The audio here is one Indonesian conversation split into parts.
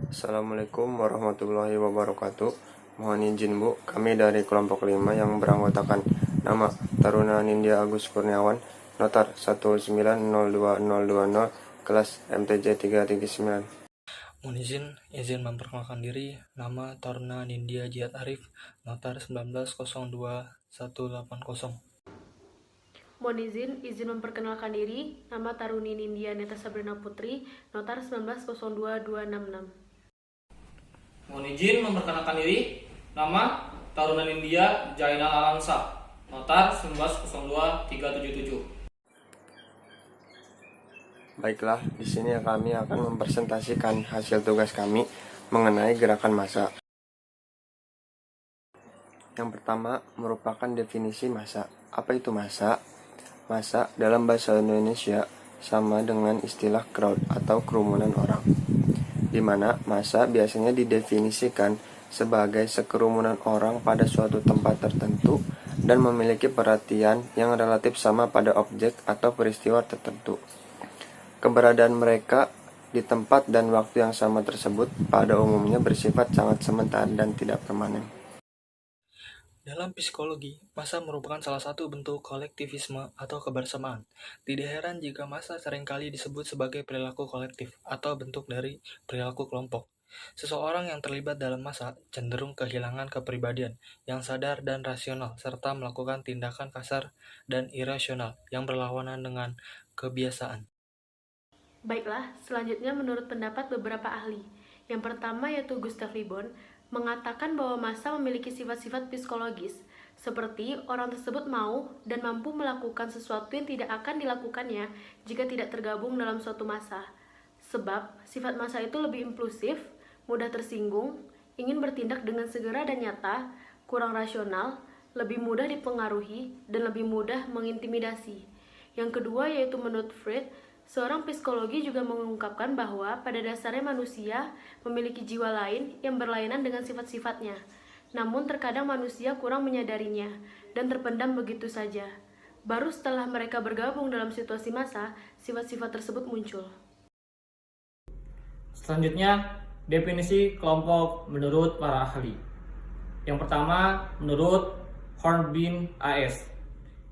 Assalamualaikum warahmatullahi wabarakatuh. Mohon izin Bu, kami dari kelompok 5 yang beranggotakan nama Taruna Nindya Agus Kurniawan, Notar 1902020, kelas MTJ 339. Mohon izin memperkenalkan diri. Nama Taruna Nindya Jihad Arif, Notar 1902-180. Mohon izin memperkenalkan diri. Nama Taruni Nindya Neta Sabrina Putri, Notar 1902-266. Mohon izin memperkenalkan diri. Nama Taruna Nindya Jainal Alamsa, Notar 1902-377. Baiklah, di sini kami akan mempresentasikan hasil tugas kami mengenai gerakan massa. Yang pertama merupakan definisi massa. Apa itu massa? Massa dalam bahasa Indonesia sama dengan istilah crowd atau kerumunan orang, di mana massa biasanya didefinisikan sebagai sekerumunan orang pada suatu tempat tertentu dan memiliki perhatian yang relatif sama pada objek atau peristiwa tertentu. Keberadaan mereka di tempat dan waktu yang sama tersebut pada umumnya bersifat sangat sementara dan tidak permanen. Dalam psikologi, massa merupakan salah satu bentuk kolektivisme atau kebersamaan. Tidak heran jika massa seringkali disebut sebagai perilaku kolektif atau bentuk dari perilaku kelompok. Seseorang yang terlibat dalam massa cenderung kehilangan kepribadian yang sadar dan rasional serta melakukan tindakan kasar dan irasional yang berlawanan dengan kebiasaan. Baiklah, selanjutnya menurut pendapat beberapa ahli. Yang pertama yaitu Gustav Le Bon, mengatakan bahwa massa memiliki sifat-sifat psikologis, seperti orang tersebut mau dan mampu melakukan sesuatu yang tidak akan dilakukannya jika tidak tergabung dalam suatu massa. Sebab, sifat massa itu lebih impulsif, mudah tersinggung, ingin bertindak dengan segera dan nyata, kurang rasional, lebih mudah dipengaruhi, dan lebih mudah mengintimidasi. Yang kedua yaitu menurut Freud, seorang psikologi juga mengungkapkan bahwa pada dasarnya manusia memiliki jiwa lain yang berlainan dengan sifat-sifatnya. Namun terkadang manusia kurang menyadarinya dan terpendam begitu saja. Baru setelah mereka bergabung dalam situasi massa, sifat-sifat tersebut muncul. Selanjutnya, definisi kelompok menurut para ahli. Yang pertama, menurut Hornbein AS.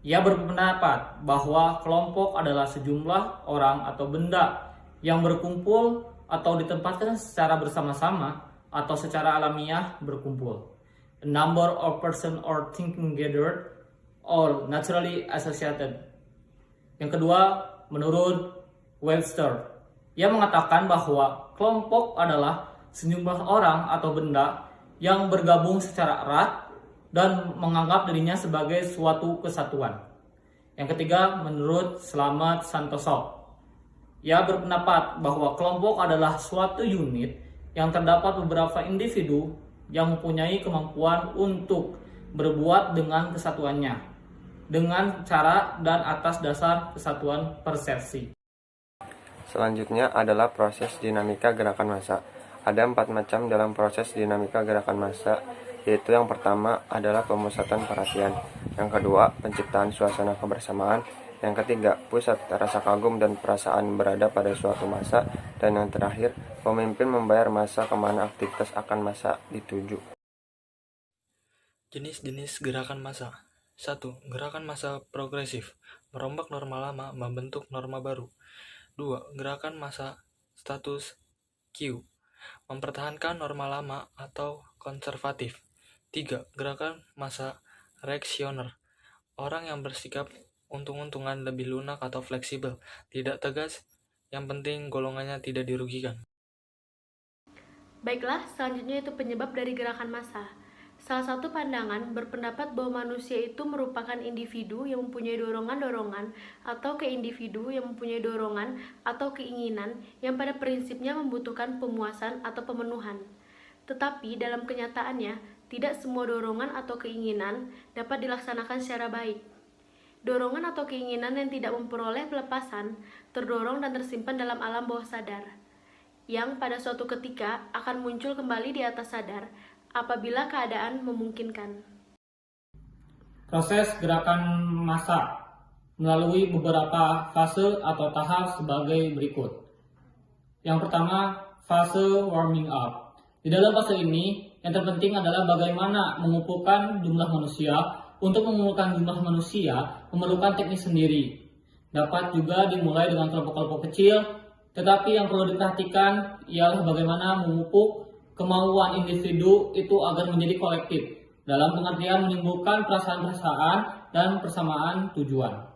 Ia berpendapat bahwa kelompok adalah sejumlah orang atau benda yang berkumpul atau ditempatkan secara bersama-sama atau secara alamiah berkumpul. A number of person or thinking gathered or naturally associated. Yang kedua, menurut Webster, ia mengatakan bahwa kelompok adalah sejumlah orang atau benda yang bergabung secara erat dan menganggap dirinya sebagai suatu kesatuan. Yang ketiga, menurut Slamet Santoso, ia berpendapat bahwa kelompok adalah suatu unit yang terdapat beberapa individu yang mempunyai kemampuan untuk berbuat dengan kesatuannya, dengan cara dan atas dasar kesatuan persepsi. Selanjutnya adalah proses dinamika gerakan massa. Ada 4 macam dalam proses dinamika gerakan massa, yaitu yang pertama adalah pemusatan perhatian, yang kedua penciptaan suasana kebersamaan, yang ketiga pusat rasa kagum dan perasaan berada pada suatu massa, dan yang terakhir pemimpin membayar massa kemana aktivitas akan massa dituju. Jenis-jenis gerakan massa. 1. Gerakan massa progresif, merombak norma lama membentuk norma baru. 2. Gerakan massa status quo, mempertahankan norma lama atau konservatif. 3. Gerakan massa reaksioner, orang yang bersikap untung-untungan, lebih lunak atau fleksibel, tidak tegas, yang penting golongannya tidak dirugikan. Baiklah, selanjutnya itu penyebab dari gerakan massa. Salah satu pandangan berpendapat bahwa manusia itu merupakan individu yang mempunyai dorongan-dorongan atau keindividu yang mempunyai dorongan atau keinginan yang pada prinsipnya membutuhkan pemuasan atau pemenuhan. Tetapi dalam kenyataannya, tidak semua dorongan atau keinginan dapat dilaksanakan secara baik. Dorongan atau keinginan yang tidak memperoleh pelepasan terdorong dan tersimpan dalam alam bawah sadar, yang pada suatu ketika akan muncul kembali di atas sadar apabila keadaan memungkinkan. Proses gerakan massa melalui beberapa fase atau tahap sebagai berikut. Yang pertama, fase warming up. Di dalam fase ini, yang terpenting adalah bagaimana mengumpulkan jumlah manusia. Untuk mengumpulkan jumlah manusia memerlukan teknik sendiri. Dapat juga dimulai dengan kelompok-kelompok kecil, tetapi yang perlu diperhatikan ialah bagaimana memupuk kemauan individu itu agar menjadi kolektif, dalam pengertian menimbulkan perasaan-perasaan dan persamaan tujuan.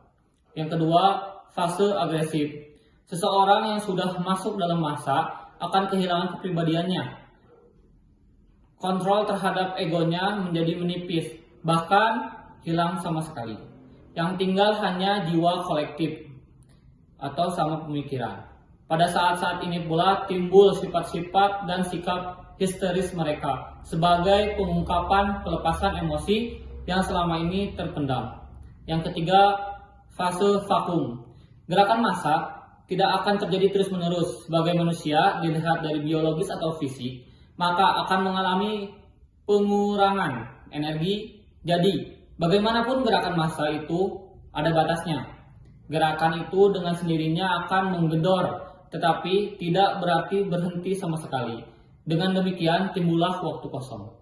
Yang kedua, fase agresif. Seseorang yang sudah masuk dalam masa akan kehilangan kepribadiannya. Kontrol terhadap egonya menjadi menipis, bahkan hilang sama sekali. Yang tinggal hanya jiwa kolektif atau sama pemikiran. Pada saat-saat ini pula timbul sifat-sifat dan sikap histeris mereka sebagai pengungkapan pelepasan emosi yang selama ini terpendam. Yang ketiga, fase vakum. Gerakan massa tidak akan terjadi terus-menerus. Sebagai manusia, dilihat dari biologis atau fisik, maka akan mengalami pengurangan energi. Jadi, bagaimanapun gerakan massa itu ada batasnya. Gerakan itu dengan sendirinya akan menggedor, tetapi tidak berarti berhenti sama sekali. Dengan demikian, timbullah waktu kosong.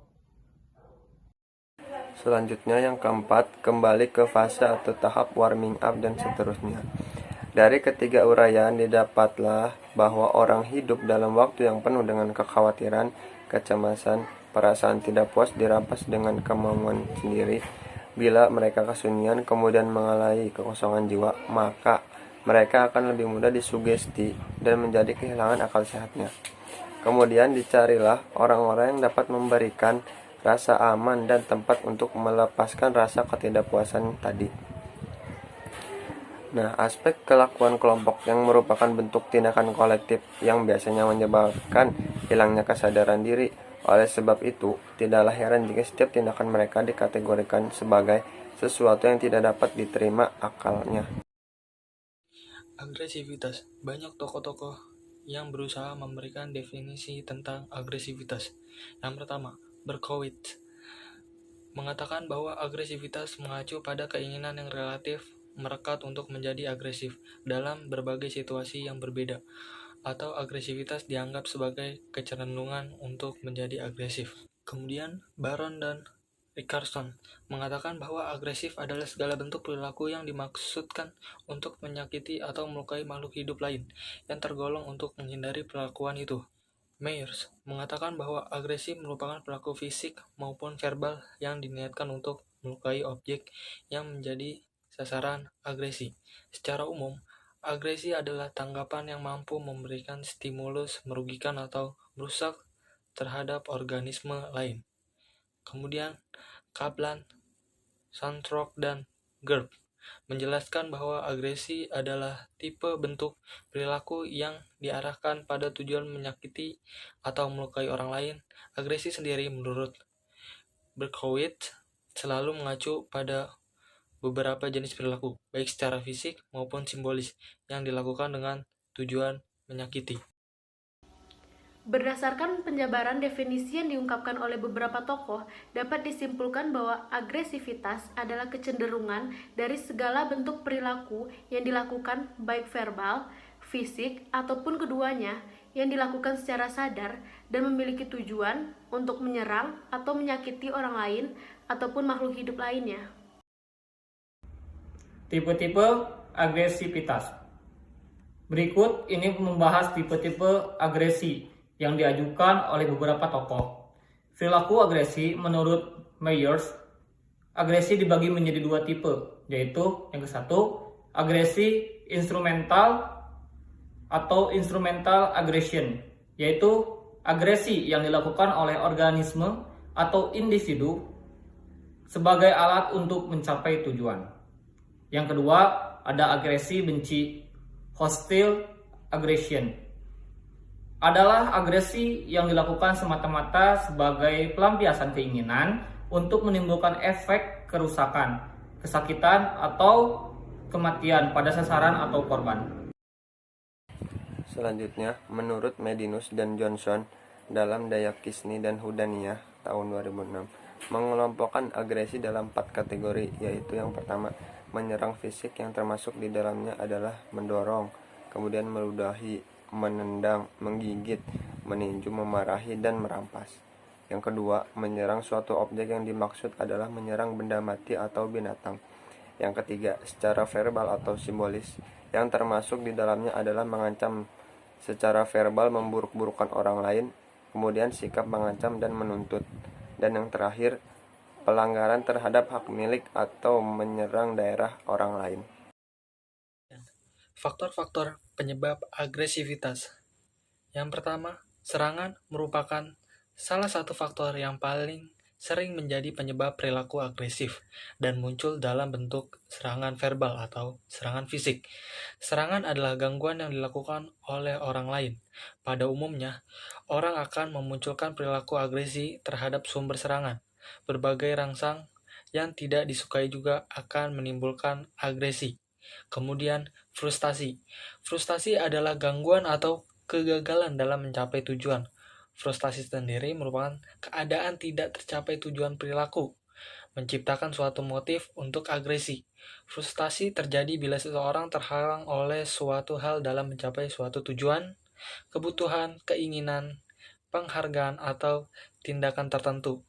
Selanjutnya yang keempat, kembali ke fase atau tahap warming up dan seterusnya. Dari ketiga uraian didapatlah bahwa orang hidup dalam waktu yang penuh dengan kekhawatiran, kecemasan, perasaan tidak puas dirampas dengan kemauan sendiri. Bila mereka kesunyian kemudian mengalami kekosongan jiwa, maka mereka akan lebih mudah disugesti dan menjadi kehilangan akal sehatnya. Kemudian dicarilah orang-orang yang dapat memberikan rasa aman dan tempat untuk melepaskan rasa ketidakpuasan tadi. Nah, aspek kelakuan kelompok yang merupakan bentuk tindakan kolektif yang biasanya menyebabkan hilangnya kesadaran diri. Oleh sebab itu, tidaklah heran jika setiap tindakan mereka dikategorikan sebagai sesuatu yang tidak dapat diterima akalnya. Agresivitas. Banyak tokoh-tokoh yang berusaha memberikan definisi tentang agresivitas. Yang pertama, Berkowitz mengatakan bahwa agresivitas mengacu pada keinginan yang relatif merekat untuk menjadi agresif dalam berbagai situasi yang berbeda, atau agresivitas dianggap sebagai kecenderungan untuk menjadi agresif. Kemudian, Baron dan Richardson mengatakan bahwa agresif adalah segala bentuk perilaku yang dimaksudkan untuk menyakiti atau melukai makhluk hidup lain yang tergolong untuk menghindari perlakuan itu. Myers mengatakan bahwa agresi merupakan perilaku fisik maupun verbal yang diniatkan untuk melukai objek yang menjadi sasaran agresi. Secara umum, agresi adalah tanggapan yang mampu memberikan stimulus merugikan atau merusak terhadap organisme lain. Kemudian, Kaplan, Sandrock, dan Gerb menjelaskan bahwa agresi adalah tipe bentuk perilaku yang diarahkan pada tujuan menyakiti atau melukai orang lain. Agresi sendiri menurut Berkowitz selalu mengacu pada beberapa jenis perilaku, baik secara fisik maupun simbolis, yang dilakukan dengan tujuan menyakiti. Berdasarkan penjabaran definisi yang diungkapkan oleh beberapa tokoh, dapat disimpulkan bahwa agresivitas adalah kecenderungan dari segala bentuk perilaku yang dilakukan baik verbal, fisik, ataupun keduanya, yang dilakukan secara sadar dan memiliki tujuan untuk menyerang atau menyakiti orang lain ataupun makhluk hidup lainnya. Tipe-tipe agresivitas. Berikut ini membahas tipe-tipe agresi yang diajukan oleh beberapa tokoh. Perilaku agresi menurut Myers, agresi dibagi menjadi dua tipe, yaitu yang ke satu, agresi instrumental atau instrumental aggression, yaitu agresi yang dilakukan oleh organisme atau individu sebagai alat untuk mencapai tujuan. Yang kedua, ada agresi benci, hostile aggression. Adalah agresi yang dilakukan semata-mata sebagai pelampiasan keinginan untuk menimbulkan efek kerusakan, kesakitan, atau kematian pada sasaran atau korban. Selanjutnya, menurut Medinus dan Johnson dalam Dayakisni dan Hudaniyah tahun 2006, mengelompokkan agresi dalam 4 kategori, yaitu yang pertama, menyerang fisik yang termasuk di dalamnya adalah mendorong, kemudian meludahi, menendang, menggigit, meninju, memarahi, dan merampas. Yang kedua, menyerang suatu objek yang dimaksud adalah menyerang benda mati atau binatang. Yang ketiga, secara verbal atau simbolis, yang termasuk di dalamnya adalah mengancam secara verbal, memburuk-burukan orang lain, kemudian sikap mengancam dan menuntut. Dan yang terakhir, pelanggaran terhadap hak milik atau menyerang daerah orang lain. Faktor-faktor penyebab agresivitas. Yang pertama, serangan merupakan salah satu faktor yang paling sering menjadi penyebab perilaku agresif dan muncul dalam bentuk serangan verbal atau serangan fisik. Serangan adalah gangguan yang dilakukan oleh orang lain. Pada umumnya, orang akan memunculkan perilaku agresi terhadap sumber serangan. Berbagai rangsang yang tidak disukai juga akan menimbulkan agresi. Kemudian, frustasi. Frustasi adalah gangguan atau kegagalan dalam mencapai tujuan. Frustasi sendiri merupakan keadaan tidak tercapai tujuan perilaku, menciptakan suatu motif untuk agresi. Frustasi terjadi bila seseorang terhalang oleh suatu hal dalam mencapai suatu tujuan, kebutuhan, keinginan, penghargaan, atau tindakan tertentu.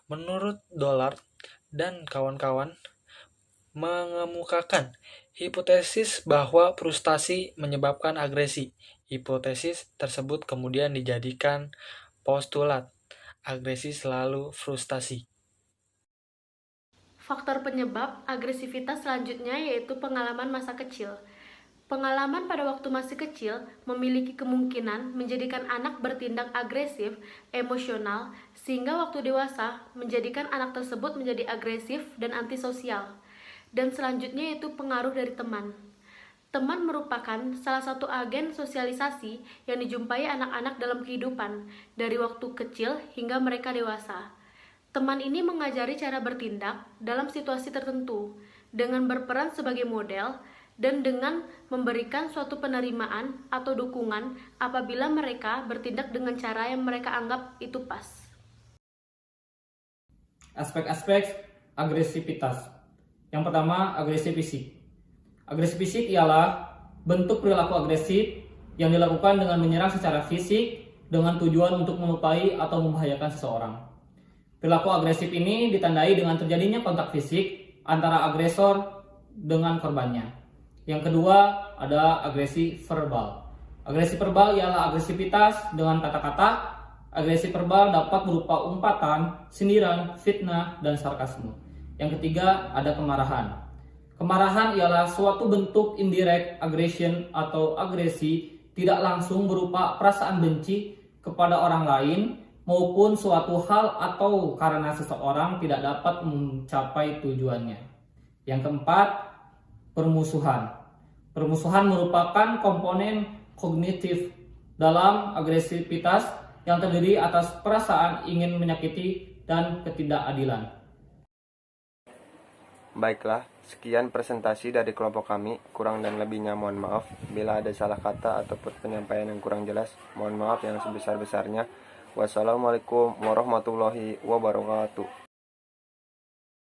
Menurut Dollard dan kawan-kawan, mengemukakan hipotesis bahwa frustasi menyebabkan agresi. Hipotesis tersebut kemudian dijadikan postulat. Agresi selalu frustasi. Faktor penyebab agresivitas selanjutnya yaitu pengalaman masa kecil. Pengalaman pada waktu masih kecil memiliki kemungkinan menjadikan anak bertindak agresif, emosional, sehingga waktu dewasa menjadikan anak tersebut menjadi agresif dan antisosial. Dan selanjutnya yaitu pengaruh dari teman. Teman merupakan salah satu agen sosialisasi yang dijumpai anak-anak dalam kehidupan, dari waktu kecil hingga mereka dewasa. Teman ini mengajari cara bertindak dalam situasi tertentu, dengan berperan sebagai model, dan dengan memberikan suatu penerimaan atau dukungan apabila mereka bertindak dengan cara yang mereka anggap itu pas. Aspek-aspek agresivitas. Yang pertama, agresi fisik. Agresi fisik ialah bentuk perilaku agresif yang dilakukan dengan menyerang secara fisik dengan tujuan untuk melukai atau membahayakan seseorang. Perilaku agresif ini ditandai dengan terjadinya kontak fisik antara agresor dengan korbannya. Yang kedua, ada agresi verbal. Agresi verbal ialah agresivitas dengan kata-kata. Agresi verbal dapat berupa umpatan, sindiran, fitnah, dan sarkasme. Yang ketiga, ada kemarahan. Kemarahan ialah suatu bentuk indirect aggression atau agresi tidak langsung berupa perasaan benci kepada orang lain maupun suatu hal atau karena seseorang tidak dapat mencapai tujuannya. Yang keempat, permusuhan. Permusuhan merupakan komponen kognitif dalam agresivitas yang terdiri atas perasaan ingin menyakiti dan ketidakadilan. Baiklah, sekian presentasi dari kelompok kami. Kurang dan lebihnya mohon maaf. Bila ada salah kata ataupun penyampaian yang kurang jelas, mohon maaf yang sebesar-besarnya. Wassalamualaikum warahmatullahi wabarakatuh.